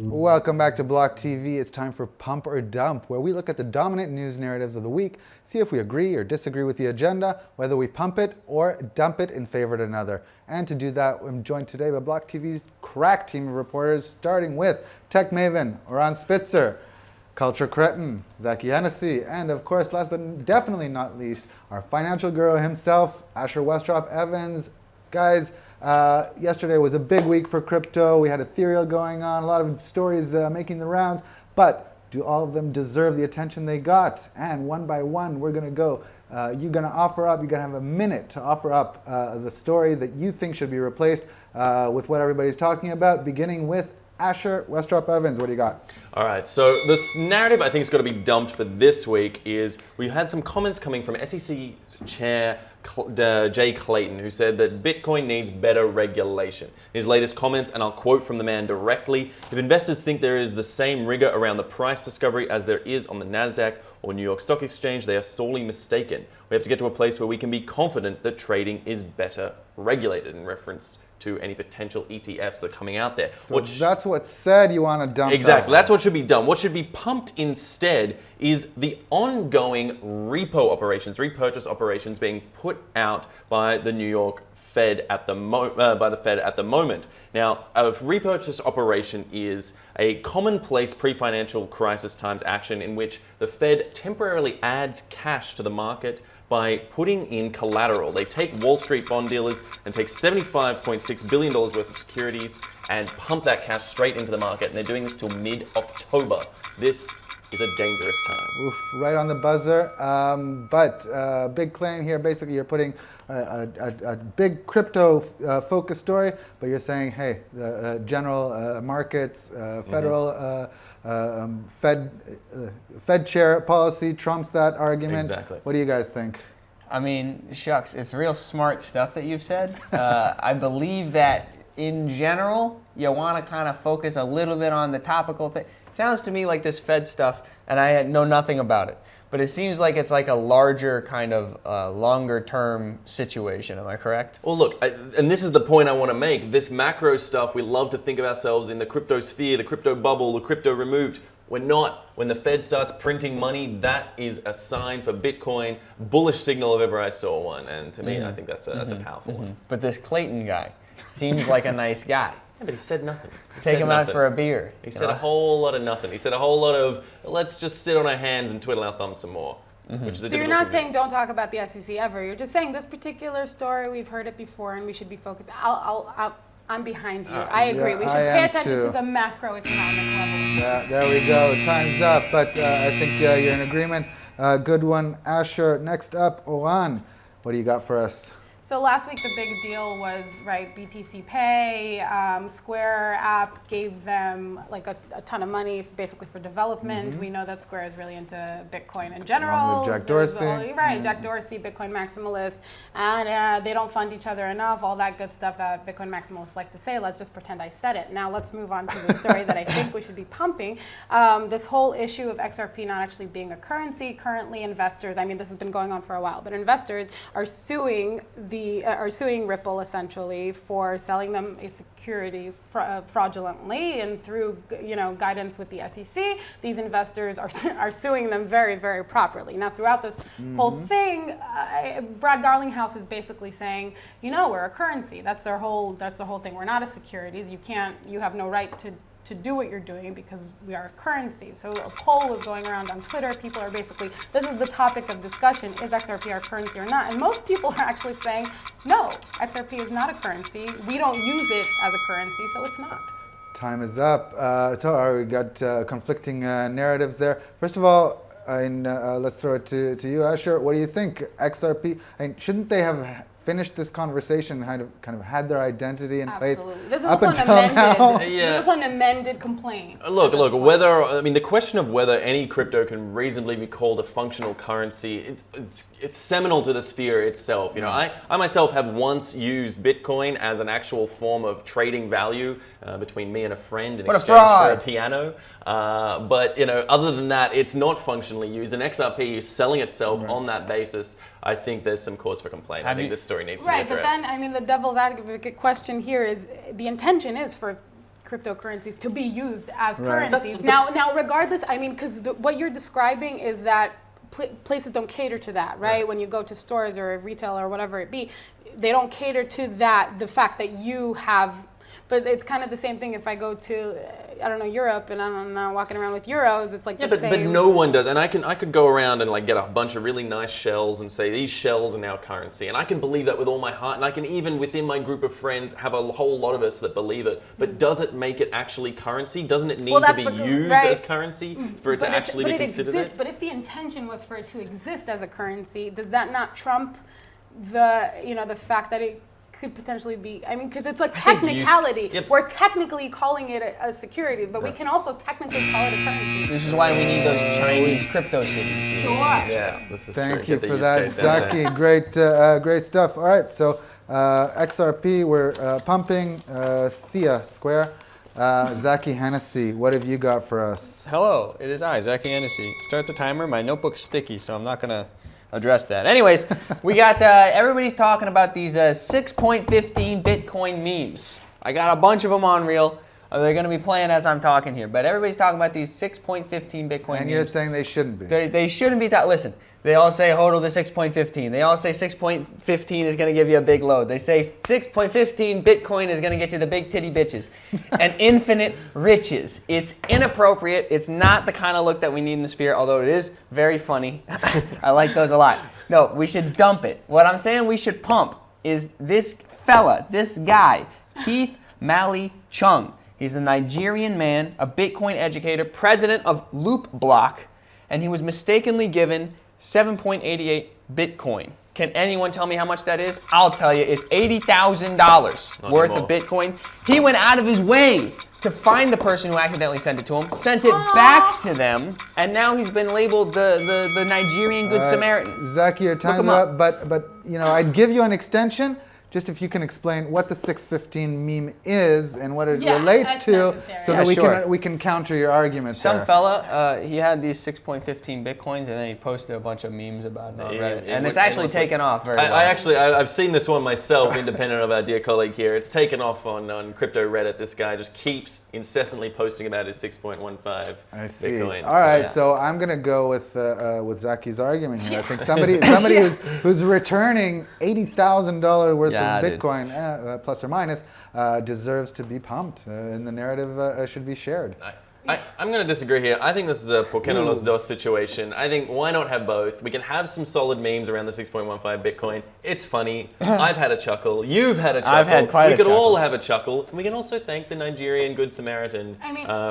Welcome back to BLOCKTV. It's time for Pump or Dump, where we look at the dominant news narratives of the week, see if we agree or disagree with the agenda, whether we pump it or dump it in favor of another. And to do that, I'm joined today by BLOCKTV's crack team of reporters, starting with tech maven Oran Spitzer, culture cretin Zaki Hennessy, and of course, last but definitely not least, our financial guru himself, Asher Westrop Evans. Guys, yesterday was a big week for crypto. We had Ethereum going on, a lot of stories making the rounds, but do all of them deserve the attention they got? And one by one, we're gonna go. You're gonna offer up, you're gonna have a minute to offer up the story that you think should be replaced with what everybody's talking about, beginning with Asher Westrop Evans. What do you got? All right, so this narrative I think is going to be dumped for this week is we had some comments coming from SEC Chair Jay Clayton, who said that Bitcoin needs better regulation. His latest comments, and I'll quote from the man directly: "If investors think there is the same rigor around the price discovery as there is on the Nasdaq or New York Stock Exchange, they are sorely mistaken. We have to get to a place where we can be confident that trading is better regulated," in reference to any potential ETFs that are coming out there. So that's what's said. You want to dump exactly. That's what should be done. What should be pumped instead is the ongoing repo operations, repurchase operations being put out by the New York Fed at the moment. Now, a repurchase operation is a commonplace pre-financial crisis times action in which the Fed temporarily adds cash to the market by putting in collateral. They take Wall Street bond dealers and take $75.6 billion worth of securities and pump that cash straight into the market. And they're doing this till mid-October. This is a dangerous time. Oof, right on the buzzer. But big claim here. Basically, you're putting a big crypto focused story, but you're saying, hey, the general markets, federal Fed chair policy trumps that argument. Exactly. What do you guys think? I mean, shucks, it's real smart stuff that you've said. I believe that in general, you want to kind of focus a little bit on the topical thing. Sounds to me like this Fed stuff, and I know nothing about it, but it seems like it's like a larger kind of longer term situation. Am I correct? Well, look, and this is the point I want to make. This macro stuff, we love to think of ourselves in the crypto sphere, the crypto bubble, the crypto removed. We're not. When the Fed starts printing money, that is a sign for Bitcoin. Bullish signal if ever I saw one. And to me, I think that's a powerful one. But this Clayton guy seems like a nice guy. Yeah, but he said nothing. Take him out for a beer. He said a whole lot of nothing. He said a whole lot of, let's just sit on our hands and twiddle our thumbs some more. Which is so you're not saying don't talk about the SEC ever. You're just saying this particular story, we've heard it before, and we should be focused. I'm behind you. I agree. We should pay attention to the macroeconomic level. Yeah, there we go. Time's up. But I think you're in agreement. Good one, Asher. Next up, Oran. What do you got for us? So last week the big deal was, right, BTC Pay, Square app gave them like a ton of money basically for development. We know that Square is really into Bitcoin in general. With Jack Dorsey. Jack Dorsey, Bitcoin maximalist, and they don't fund each other enough, all that good stuff that Bitcoin maximalists like to say. Let's just pretend I said it. Now let's move on to the story that I think we should be pumping. This whole issue of XRP not actually being a currency. Currently investors, I mean this has been going on for a while, but investors are suing Ripple essentially for selling them a securities fraudulently, and through guidance with the SEC, these investors are suing them very, very properly. Now, throughout this whole thing, Brad Garlinghouse is basically saying, we're a currency. That's the whole thing. We're not a securities. You have no right to do what you're doing because we are a currency. So a poll was going around on Twitter. People are basically, this is the topic of discussion, is XRP our currency or not? And most people are actually saying, no, XRP is not a currency. We don't use it as a currency, so it's not. Time is up. We got conflicting narratives there. First of all, let's throw it to you, Asher. What do you think? XRP, shouldn't they have finished this conversation, kind of had their identity in place. This is also an amended complaint. Look, the question of whether any crypto can reasonably be called a functional currency, it's seminal to the sphere itself. I myself have once used Bitcoin as an actual form of trading value between me and a friend in exchange for a piano. But other than that, it's not functionally used. And XRP is selling itself on that basis. I think there's some cause for complaint. I think this story needs to be Right, but addressed. then, I mean, the devil's advocate question here is the intention is for cryptocurrencies to be used as Right. currencies. Now, regardless, I mean, because what you're describing is that places don't cater to that, right? When you go to stores or retail or whatever it be, they don't cater to that, the fact that you have, but it's kind of the same thing if I go to, I don't know, Europe, and I'm not walking around with euros, it's like Yeah, the but same. no one does, and I could go around and like get a bunch of really nice shells and say these shells are now currency, and I can believe that with all my heart, and I can even within my group of friends have a whole lot of us that believe it. But does it make it actually currency? Doesn't it need to be used as currency for it to actually be considered? Exists, but if the intention was for it to exist as a currency, does that not trump the the fact that it could potentially be, I mean, because it's a technicality. We're technically calling it a security, but we can also technically call it a currency. This is why we need those Chinese crypto cities. Sure. Yes, this is true. Thank you Get the for use that, case down there. Zaki. Great stuff. All right, so XRP, we're pumping SIA Square. Zaki Hennessy, what have you got for us? Hello, it is I, Zaki Hennessy. Start the timer. My notebook's sticky, so I'm not going to address that. Anyways, we got, everybody's talking about these 6.15 Bitcoin memes. I got a bunch of them on Reel. They're going to be playing as I'm talking here, but everybody's talking about these 6.15 Bitcoin memes. And you're saying they shouldn't be. They shouldn't be listen, they all say hodl to 6.15. They all say 6.15 is going to give you a big load. They say 6.15 Bitcoin is going to get you the big titty bitches and infinite riches. It's inappropriate. It's not the kind of look that we need in the sphere, although it is very funny. I like those a lot. No, we should dump it. What I'm saying we should pump is this fella, this guy, Keith Mali Chung. He's a Nigerian man, a Bitcoin educator, president of Loop Block, and he was mistakenly given 7.88 Bitcoin. Can anyone tell me how much that is? I'll tell you, it's $80,000 worth of Bitcoin. He went out of his way to find the person who accidentally sent it to him, sent it back to them, and now he's been labeled the Nigerian Good Samaritan. Zaki, your time's up, but I'd give you an extension. Just if you can explain what the 615 meme is and what it relates to, so that we can counter your argument. Some fella, he had these 6.15 Bitcoins, and then he posted a bunch of memes about it on Reddit, and it's actually taken off very well. I've seen this one myself, independent of our dear colleague here. It's taken off on crypto Reddit. This guy just keeps incessantly posting about his 6.15 Bitcoins. All right, so I'm gonna go with Zaki's argument here. I think somebody who's returning $80,000 worth of Bitcoin, plus or minus, deserves to be pumped, and the narrative should be shared. I'm going to disagree here. I think this is a por qué no los dos situation. I think why not have both? We can have some solid memes around the 6.15 Bitcoin. It's funny. I've had a chuckle. You've had a chuckle. I've had quite a chuckle. We could all have a chuckle. And we can also thank the Nigerian Good Samaritan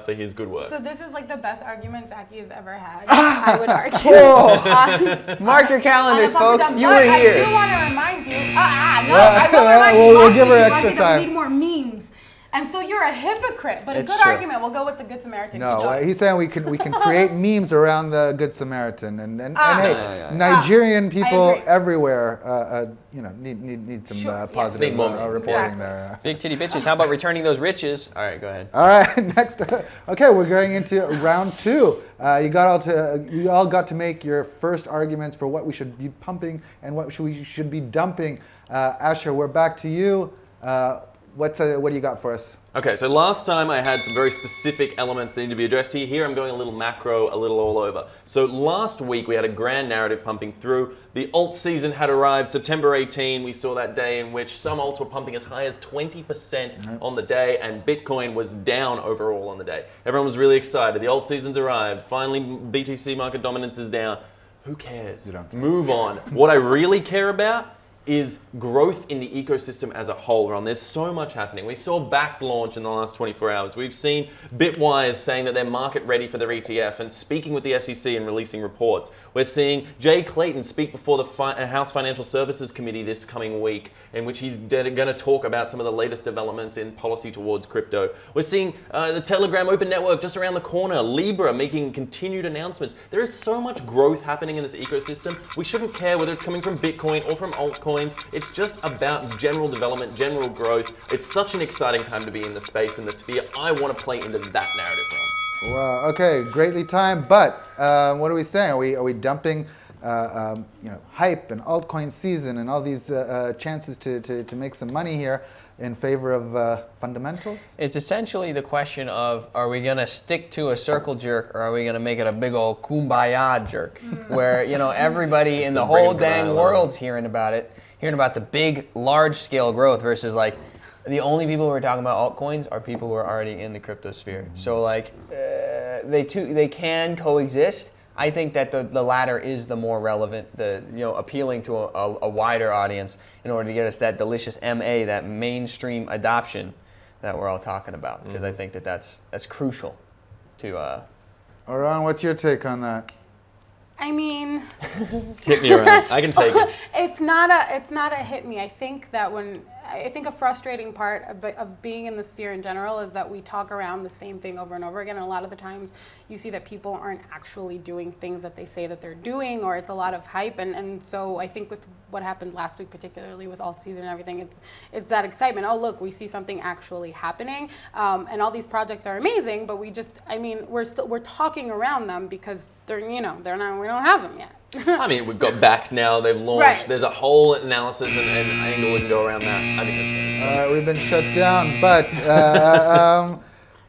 for his good work. So this is like the best argument Zaki has ever had, I would argue. Mark your calendars, folks. You were here. I do want to remind you. I will remind you. We'll give her extra time. We need more memes. And so you're a hypocrite, but a good argument. We'll go with the Good Samaritan. No, he's saying we can create memes around the Good Samaritan, and hey, Nigerian people everywhere, need some positive reporting there. Big titty bitches. How about returning those riches? All right, go ahead. All right, next. Okay, we're going into round two. You all got to make your first arguments for what we should be pumping and what we should be dumping. Asher, we're back to you. What do you got for us? Okay, so last time I had some very specific elements that need to be addressed here. Here I'm going a little macro, a little all over. So last week we had a grand narrative pumping through. The alt season had arrived. September 18, we saw that day in which some alts were pumping as high as 20% on the day, and Bitcoin was down overall on the day. Everyone was really excited. The alt season's arrived. Finally, BTC market dominance is down. Who cares? Move on. What I really care about is growth in the ecosystem as a whole, Ron. There's so much happening. We saw back launch in the last 24 hours. We've seen Bitwise saying that they're market ready for their ETF and speaking with the SEC and releasing reports. We're seeing Jay Clayton speak before the House Financial Services Committee this coming week, in which he's going to talk about some of the latest developments in policy towards crypto. We're seeing the Telegram Open Network just around the corner, Libra making continued announcements. There is so much growth happening in this ecosystem. We shouldn't care whether it's coming from Bitcoin or from altcoins. It's just about general development, general growth. It's such an exciting time to be in the space, in the sphere. I want to play into that narrative, Ron. Wow. Okay, greatly timed. But what are we saying? Are we dumping hype and altcoin season and all these chances to make some money here in favor of fundamentals? It's essentially the question of, are we going to stick to a circle jerk, or are we going to make it a big old kumbaya jerk, where everybody in the whole dang world's hearing about it, hearing about the big, large-scale growth versus like the only people who are talking about altcoins are people who are already in the crypto sphere. So like they can coexist. I think that the latter is the more relevant, appealing to a wider audience in order to get us that delicious MA, that mainstream adoption that we're all talking about. Because I think that's crucial to. Oran, what's your take on that? I mean, hit me around. I can take it. It's not a hit me. I think that I think a frustrating part of being in the sphere in general is that we talk around the same thing over and over again. And a lot of the times you see that people aren't actually doing things that they say that they're doing, or it's a lot of hype. And so I think with what happened last week, particularly with alt season and everything, it's that excitement. Oh, look, we see something actually happening. And all these projects are amazing, but we're talking around them because we don't have them yet. I mean, we've got back now. They've launched. Right. There's a whole analysis and angle we can go around that. I think that's We've been shut down, but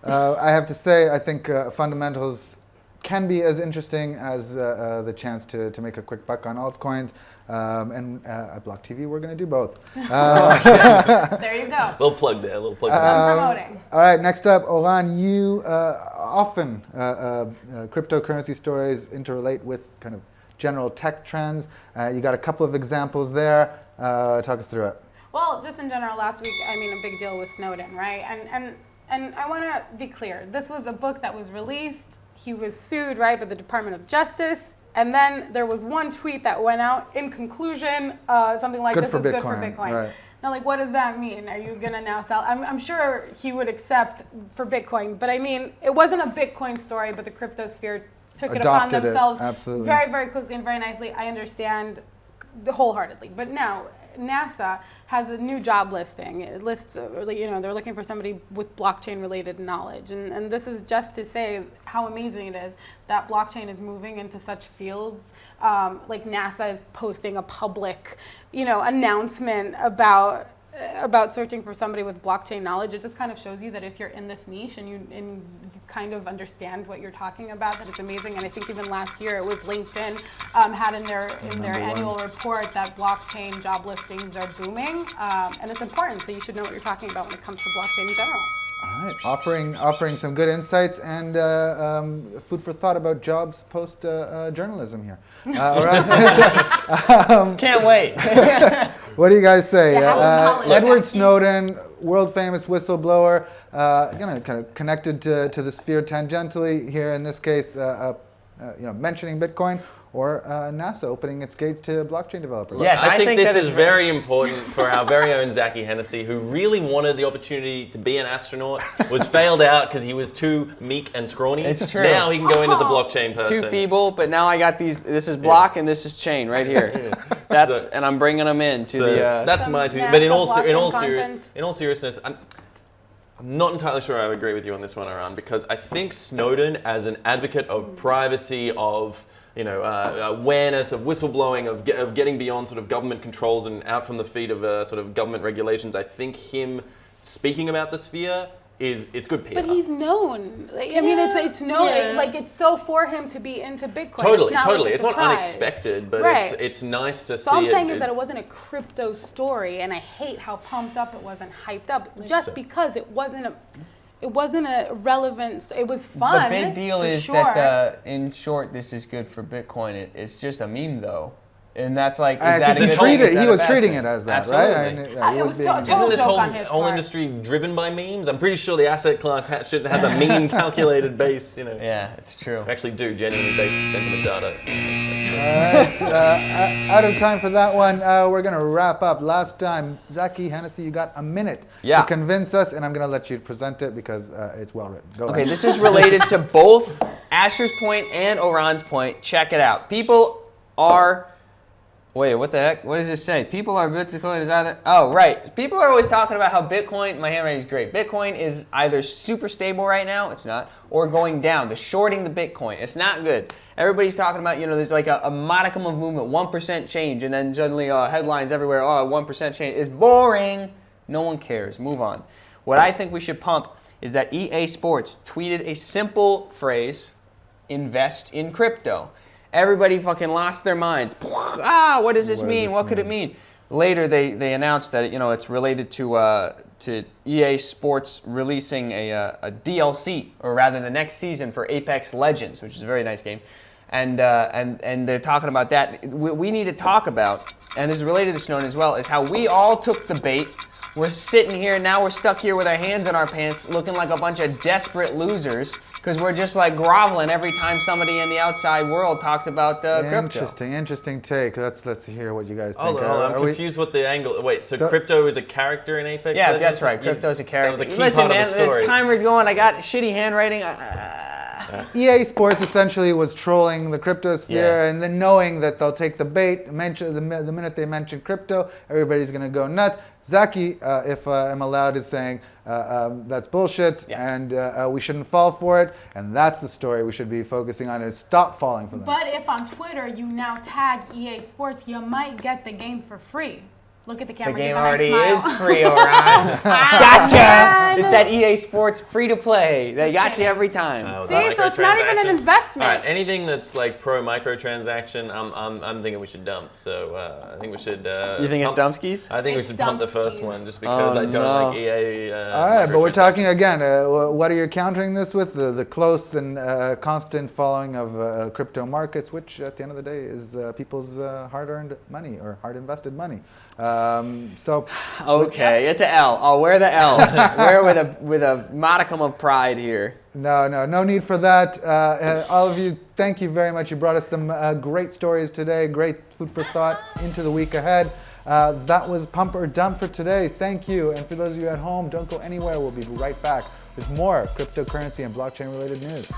I have to say, I think fundamentals can be as interesting as the chance to make a quick buck on altcoins. And at BLOCKTV, we're going to do both. There you go. little plug there. I'm promoting. All right, next up, Oran, you often cryptocurrency stories interrelate with kind of general tech trends. You got a couple of examples there. Talk us through it. Well, just in general, last week, a big deal was Snowden, right? And I want to be clear. This was a book that was released. He was sued, right, by the Department of Justice. And then there was one tweet that went out in conclusion, something like, this is good for Bitcoin. Right. Now, like, what does that mean? Are you going to now sell? I'm sure he would accept for Bitcoin. But I mean, it wasn't a Bitcoin story, but the crypto sphere took it upon Adopted themselves absolutely. very, very quickly and very nicely. I understand wholeheartedly. But now, NASA has a new job listing. It lists, they're looking for somebody with blockchain-related knowledge. And this is just to say how amazing it is that blockchain is moving into such fields. Like NASA is posting a public, announcement about searching for somebody with blockchain knowledge. It just kind of shows you that if you're in this niche and you kind of understand what you're talking about, that it's amazing. And I think even last year it was LinkedIn had in their annual report that blockchain job listings are booming, and it's important. So you should know what you're talking about when it comes to blockchain in general. All right, offering some good insights and food for thought about jobs post journalism here. All right. Can't wait. What do you guys say? Yeah, Edward Snowden, world famous whistleblower, kind of connected to the sphere tangentially here in this case, mentioning Bitcoin, or NASA opening its gates to blockchain developers. Yes, I think this that is very important for our very own Zachy Hennessy, who really wanted the opportunity to be an astronaut, was failed out because he was too meek and scrawny. It's true. Now he can go in as a blockchain person. Too feeble, but now I got these. This is block and this is chain right here. And I'm bringing them in to the. That's my two. But in all seriousness, I'm not entirely sure I would agree with you on this one, Aran, because I think Snowden, as an advocate of privacy, of awareness, of whistleblowing, of getting beyond sort of government controls and out from the feet of sort of government regulations, I think him speaking about the sphere it's good PR. But he's known. It's known. Yeah. It's so for him to be into Bitcoin. Totally. It's It's not unexpected, but right. it's nice to see. So I'm saying is that it wasn't a crypto story, and I hate how pumped up it was and hyped up just because it wasn't a relevance. It was fun. The big deal is that, in short, this is good for Bitcoin. It's just a meme, though. And that's like, he was treating it as that, absolutely. Right? It was Isn't this whole industry driven by memes? I'm pretty sure the asset class has a meme calculated base. Yeah, it's true. We actually do genuinely base sentiment data. All right, out of time for that one. We're going to wrap up. Last time, Zachy Hennessy, you got a minute to convince us, and I'm going to let you present it because it's well written. Go ahead. This is related to both Asher's point and Oran's point. Check it out. People are Wait, what the heck? What does this say? People are Bitcoin is either. Oh, right. People are always talking about how Bitcoin. My handwriting is great. Bitcoin is either super stable right now, it's not, or going down. They're shorting the Bitcoin. It's not good. Everybody's talking about, there's like a modicum of movement, 1% change, and then suddenly headlines everywhere. 1% change is boring. No one cares. Move on. What I think we should pump is that EA Sports tweeted a simple phrase: invest in crypto. Everybody fucking lost their minds. What does this mean? What could it mean? Later, they announced that it's related to EA Sports releasing a DLC, or rather the next season for Apex Legends, which is a very nice game, and they're talking about that. We need to talk about, and this is related to Snowden as well, is how we all took the bait. We're sitting here, now we're stuck here with our hands in our pants, looking like a bunch of desperate losers, because we're just like groveling every time somebody in the outside world talks about crypto. Interesting take. Let's hear what you guys think. Hold on, I'm confused what the angle. Wait, so crypto is a character in Apex Legends? Yeah, that's right. Crypto's a character. That was a key Listen, part man, of the story. the timer's going. I got shitty handwriting. EA Sports essentially was trolling the cryptosphere, and then knowing that they'll take the bait, the minute they mention crypto, everybody's going to go nuts. Zaki, if I'm allowed, is saying that's bullshit, and we shouldn't fall for it, and that's the story we should be focusing on, is stop falling for them. But if on Twitter you now tag EA Sports, you might get the game for free. Look at the camera. The game and I already smile. is free, alright? Gotcha! It's that EA Sports free to play. They got you every time. See, so it's not even an investment. All right, anything that's like pro microtransaction, I'm thinking we should dump. So I think we should. You think it's dumpskis? I think we It's should pump the first dumpskis. one, just because I don't like EA. All right, but we're talking again. What are you countering this with? The close and constant following of crypto markets, which at the end of the day is people's hard-earned money or hard-invested money. Okay, it's an L. I'll wear the L. Wear it with a modicum of pride here. No need for that. All of you, thank you very much. You brought us some great stories today, great food for thought into the week ahead. That was Pump or Dump for today. Thank you. And for those of you at home, don't go anywhere. We'll be right back with more cryptocurrency and blockchain related news.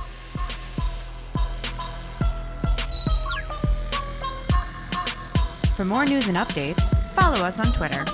For more news and updates, follow us on Twitter.